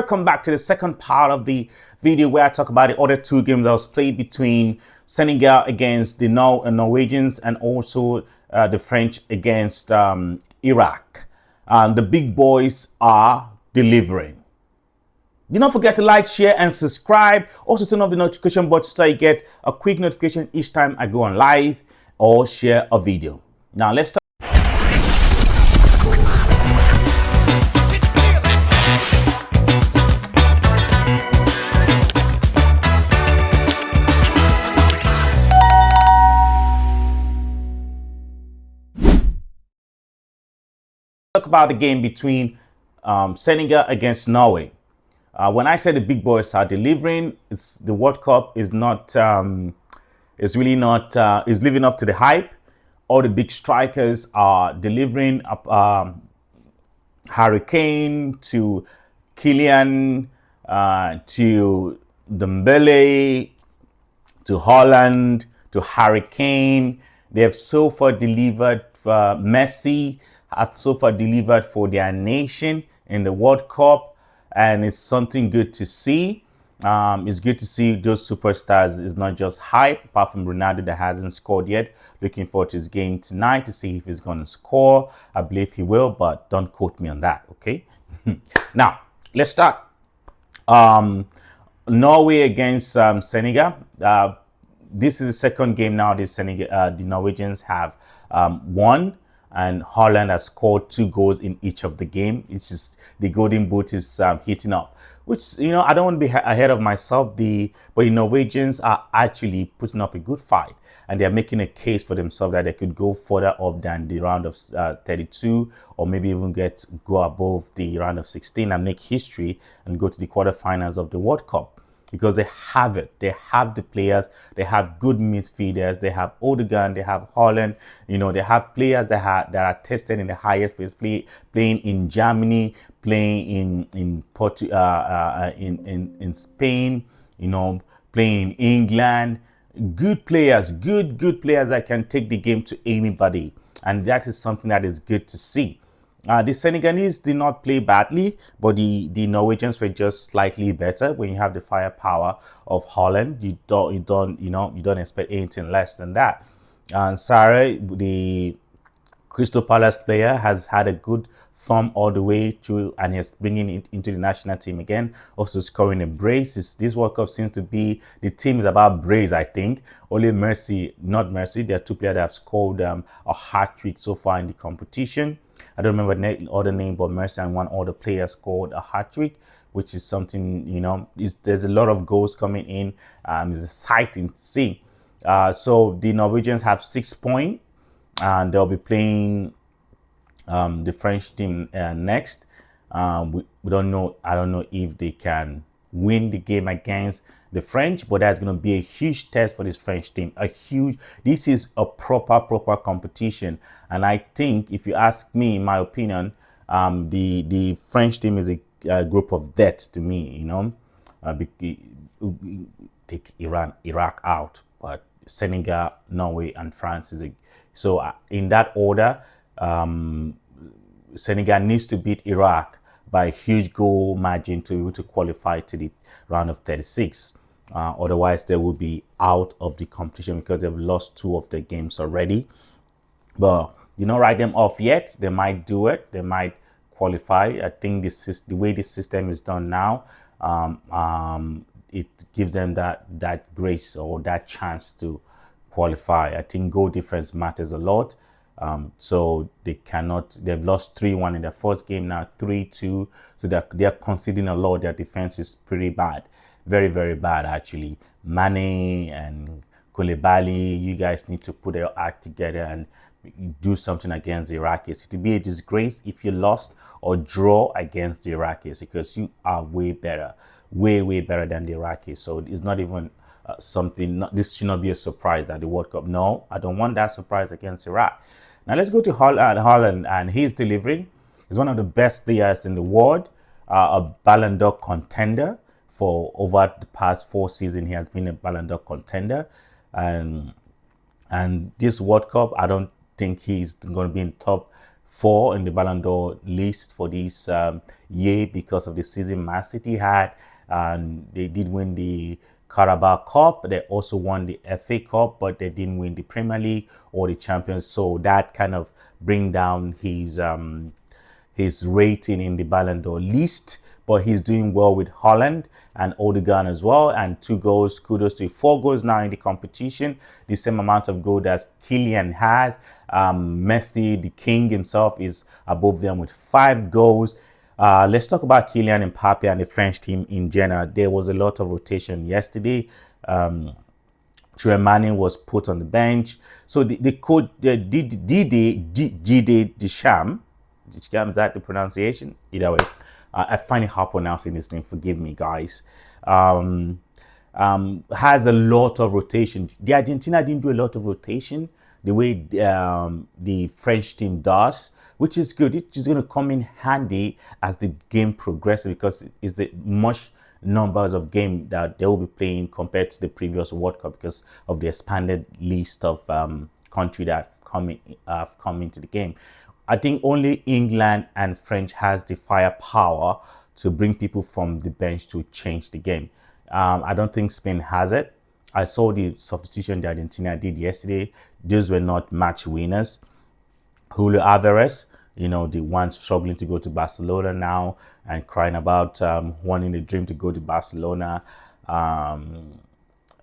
Welcome back to the second part of the video where I talk about the other two games that was played between Senegal against the Norwegians and also the French against Iraq. The big boys are delivering. Do not forget to like, share, and subscribe. Also turn off the notification button so you get a quick notification each time I go on live or share a video. Now let's start. Talk about the game between Senegal against Norway. When I say the big boys are delivering, it's the World Cup is not, it's really not, is living up to the hype. All the big strikers are delivering. Harry Kane to Kylian, to Dembele, to Haaland, to Harry Kane. They have so far delivered. Messi has so far delivered for their nation in the World Cup, and it's something good to see. It's good to see those superstars. It's not just hype, apart from Ronaldo that hasn't scored yet. Looking forward to his game tonight to see if he's going to score. I believe he will, but don't quote me on that, okay? Now, let's start. Norway against Senegal. This is the second game now the Norwegians have won, and Haaland has scored 2 goals in each of the game. It's just the golden boot is heating up, which, you know, I don't want to be ahead of myself. But the Norwegians are actually putting up a good fight, and they're making a case for themselves that they could go further up than the round of 32, or maybe even go above the round of 16 and make history and go to the quarterfinals of the World Cup. Because they have it. They have the players. They have good midfielders. They have Odegaard. They have Haaland. You know, they have players that are tested in the highest place, playing in Germany, playing in Spain. You know, playing in England. Good players, good players that can take the game to anybody, and that is something that is good to see. The Senegalese did not play badly, but the Norwegians were just slightly better. When you have the firepower of Haaland, you don't expect anything less than that. And Sarah, the Crystal Palace player, has had a good form all the way through, and he's bringing it into the national team again. Also scoring a brace. This World Cup seems to be, the team is about brace, I think. Only not Mercy. There are 2 players that have scored a hat-trick so far in the competition. I don't remember the other name, but Mercy and one other player scored a hat-trick, which is something, you know, there's a lot of goals coming in. It's exciting to see. So the Norwegians have 6 points, and they'll be playing the French team next. We don't know. I don't know if they can win the game against the French, but that's going to be a huge test for this French team. This is a proper competition, and I think, if you ask me, in my opinion, the French team is a group of death to me. You know, take Iraq out, but Senegal, Norway, and France is so in that order. Senegal needs to beat Iraq by a huge goal margin to be able to qualify to the round of 36. Otherwise, they will be out of the competition because they've lost 2 of their games already. But you don't write them off yet. They might do it. They might qualify. I think the way this system is done now, it gives them that grace or that chance to qualify. I think goal difference matters a lot. So they've lost 3-1 in their first game, now 3-2. So they're conceding a lot. Their defense is pretty bad. Very, very bad, actually. Mane and Koulibaly, you guys need to put your act together and do something against the Iraqis. It would be a disgrace if you lost or draw against the Iraqis, because you are way better, way better than the Iraqis. So it's not even this should not be a surprise that the World Cup. No, I don't want that surprise against Iraq. Now let's go to Haaland, and he's delivering. He's one of the best players in the world, a Ballon d'Or contender for over the past 4 seasons. He has been a Ballon d'Or contender, and this World Cup, I don't think he's going to be in top 4 in the Ballon d'Or list for this year because of the season Man City had. And they did win the Carabao Cup. They also won the FA Cup, but they didn't win the Premier League or the Champions. So that kind of bring down his rating in the Ballon d'Or list. But he's doing well with Haaland and Odegaard as well. And 2 goals, kudos to 4 goals now in the competition. The same amount of goal that Kylian has. Messi, the king himself, is above them with 5 goals. Let's talk about Kylian Mbappé and the French team in general. There was a lot of rotation yesterday. Tremani was put on the bench. So the coach, Didier Deschamps, is that the pronunciation? Either way, I find it hard pronouncing this name. Forgive me, guys. Has a lot of rotation. The Argentina didn't do a lot of rotation the way the French team does, which is good. It's going to come in handy as the game progresses because it's the much numbers of games that they will be playing compared to the previous World Cup because of the expanded list of countries that have come into the game. I think only England and French has the firepower to bring people from the bench to change the game. I don't think Spain has it. I saw the substitution that Argentina did yesterday. Those were not match winners. Julio Alvarez, the one struggling to go to Barcelona now and crying about wanting a dream to go to Barcelona.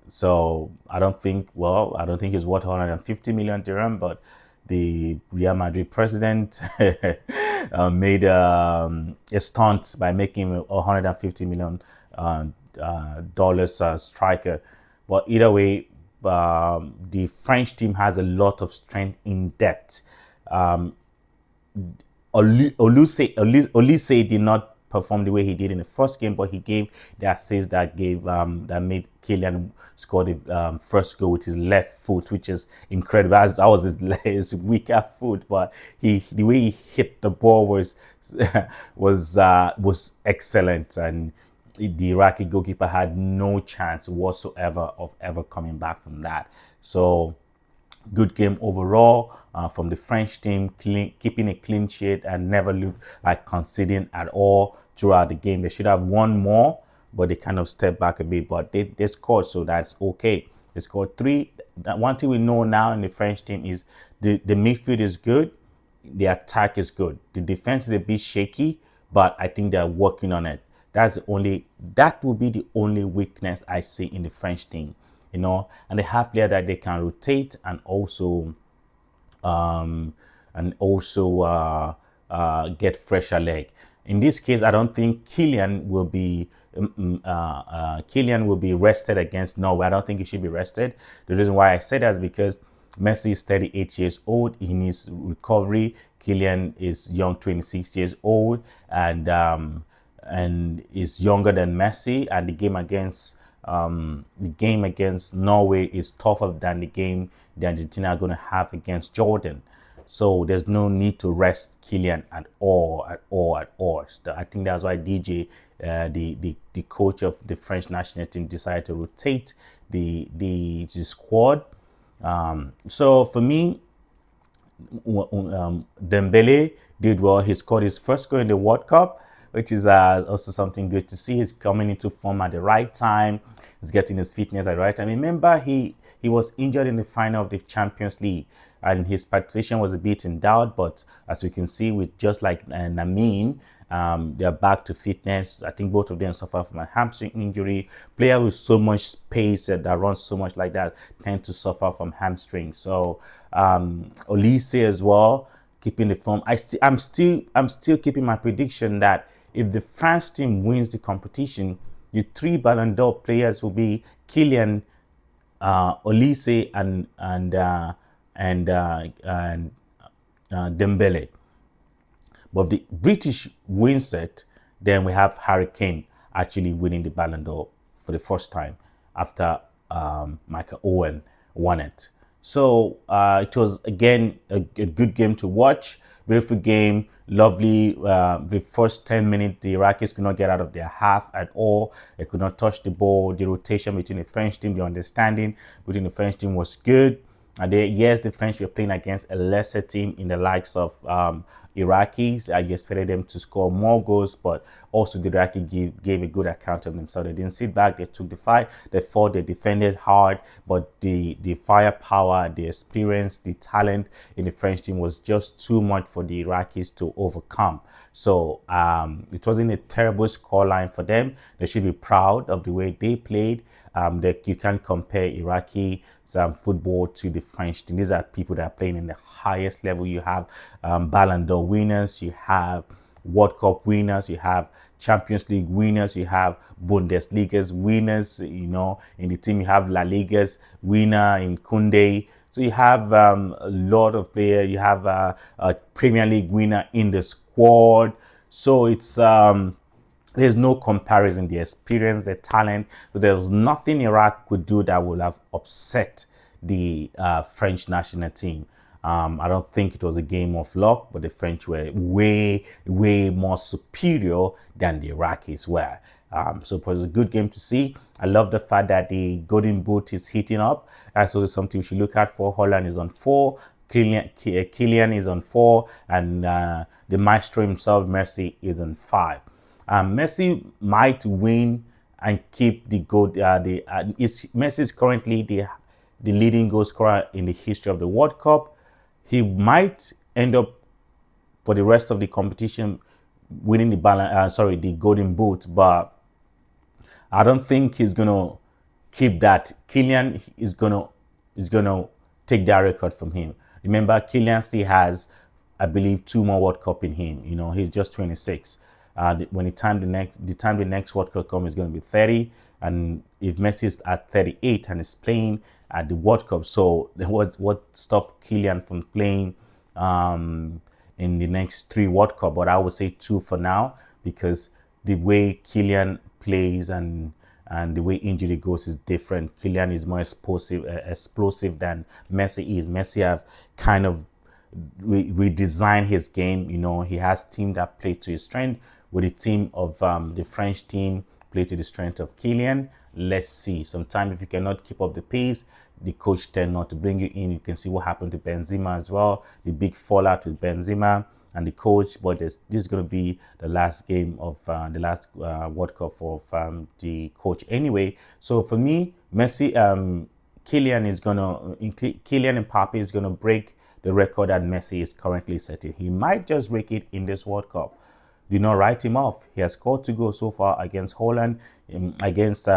So I don't think he's worth 150 million dirham, but the Real Madrid president made a stunt by making him $150 million striker. But either way, the French team has a lot of strength in depth. Olise did not perform the way he did in the first game, but he gave the assist that made Kylian score the first goal with his left foot, which is incredible. That was his weaker foot, but the way he hit the ball was excellent, and the Iraqi goalkeeper had no chance whatsoever of ever coming back from that. So good game overall from the French team, keeping a clean sheet and never looked like conceding at all throughout the game. They should have won more, but they kind of stepped back a bit. But they scored, so that's okay. They scored 3. One thing we know now in the French team is the midfield is good, the attack is good. The defense is a bit shaky, but I think they're working on it. That will be the only weakness I see in the French team. And they have players that they can rotate and also get fresher leg. In this case, I don't think Kylian will be rested against Norway. I don't think he should be rested. The reason why I say that is because Messi is 38 years old. He needs recovery. Kylian is young, 26 years old, and is younger than Messi. And the game against Norway is tougher than the game the Argentina are going to have against Jordan. So there's no need to rest Kylian at all. So I think that's why DJ, the coach of the French national team, decided to rotate the squad. So for me, Dembele did well. He scored his first goal in the World Cup, which is also something good to see. He's coming into form at the right time. He's getting his fitness at the right time. Remember, he was injured in the final of the Champions League, and his participation was a bit in doubt. But as we can see, with just like Namin, they're back to fitness. I think both of them suffer from a hamstring injury. Player with so much space that runs so much like that tend to suffer from hamstring. So Olise as well, keeping the form. I'm still keeping my prediction that if the France team wins the competition, the 3 Ballon d'Or players will be Kylian, Olise, and Dembele. But if the British wins it, then we have Harry Kane actually winning the Ballon d'Or for the first time after Michael Owen won it. So it was, again, a good game to watch. Beautiful game, lovely. The first 10 minutes, the Iraqis could not get out of their half at all. They could not touch the ball. The rotation between the French team, the understanding between the French team was good. Yes, the French were playing against a lesser team in the likes of Iraqis. You expected them to score more goals, but also the Iraqi gave a good account of themselves. They didn't sit back. They took the fight. They fought. They defended hard. But the firepower, the experience, the talent in the French team was just too much for the Iraqis to overcome. So it wasn't a terrible scoreline for them. They should be proud of the way they played. That you can't compare Iraqi football to the French team. These are people that are playing in the highest level. You have Ballon d'Or winners, you have World Cup winners, you have Champions League winners, you have Bundesliga's winners. You know, in the team you have La Liga's winner in Kunde. So you have a lot of players. You have a Premier League winner in the squad. So it's there's no comparison, the experience, the talent. So there was nothing Iraq could do that would have upset the French national team. I don't think it was a game of luck, but the French were way more superior than the Iraqis were. So it was a good game to see. I love the fact that the Golden Boot is heating up. That's also something we should look at for. Haaland is on 4. Kylian is on 4. And the maestro himself, Messi, is on 5. Messi might win and keep the goal. Messi is currently the leading goal scorer in the history of the World Cup. He might end up for the rest of the competition winning the Golden Boot, but I don't think he's gonna keep that. Kylian is gonna take that record from him. Remember, Kylian still has, I believe, 2 more World Cup in him. You know, he's just 26. When the next World Cup comes, is going to be 30. And if Messi is at 38 and is playing at the World Cup, so what stopped Kylian from playing in the next 3 World Cup? But I would say 2 for now, because the way Kylian plays and the way injury goes is different. Kylian is more explosive than Messi is. Messi have kind of redesign his game. You know, he has team that play to his strength. With the team of the French team play to the strength of Kylian. Let's see. Sometimes if you cannot keep up the pace, the coach tend not to bring you in. You can see what happened to Benzema as well. The big fallout with Benzema and the coach. But this is going to be the last game of the last World Cup for the coach anyway. So for me, Kylian Mbappé is gonna break the record that Messi is currently setting. He might just break it in this World Cup. Do not write him off. He has scored 2 goals so far against Holland. Against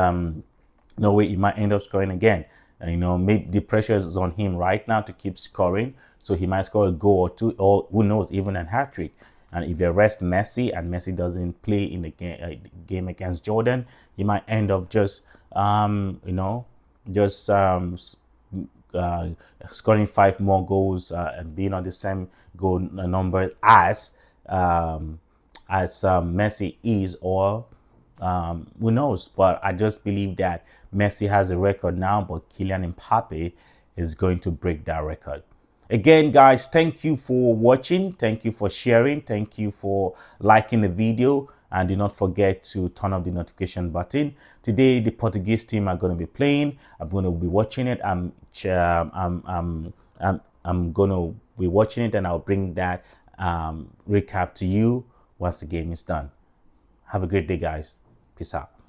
Norway, he might end up scoring again. You know, maybe the pressure is on him right now to keep scoring. So he might score a goal or 2, or who knows, even a hat-trick. And if they rest Messi and Messi doesn't play in the game against Jordan, he might end up just, scoring 5 more goals and being on the same goal number as Messi is, or who knows. But I just believe that Messi has a record now, but Kylian Mbappé is going to break that record. Again, guys, thank you for watching. Thank you for sharing. Thank you for liking the video. And do not forget to turn off the notification button. Today, the Portuguese team are going to be playing. I'm going to be watching it. I'm going to be watching it, and I'll bring that recap to you once the game is done. Have a great day, guys. Peace out.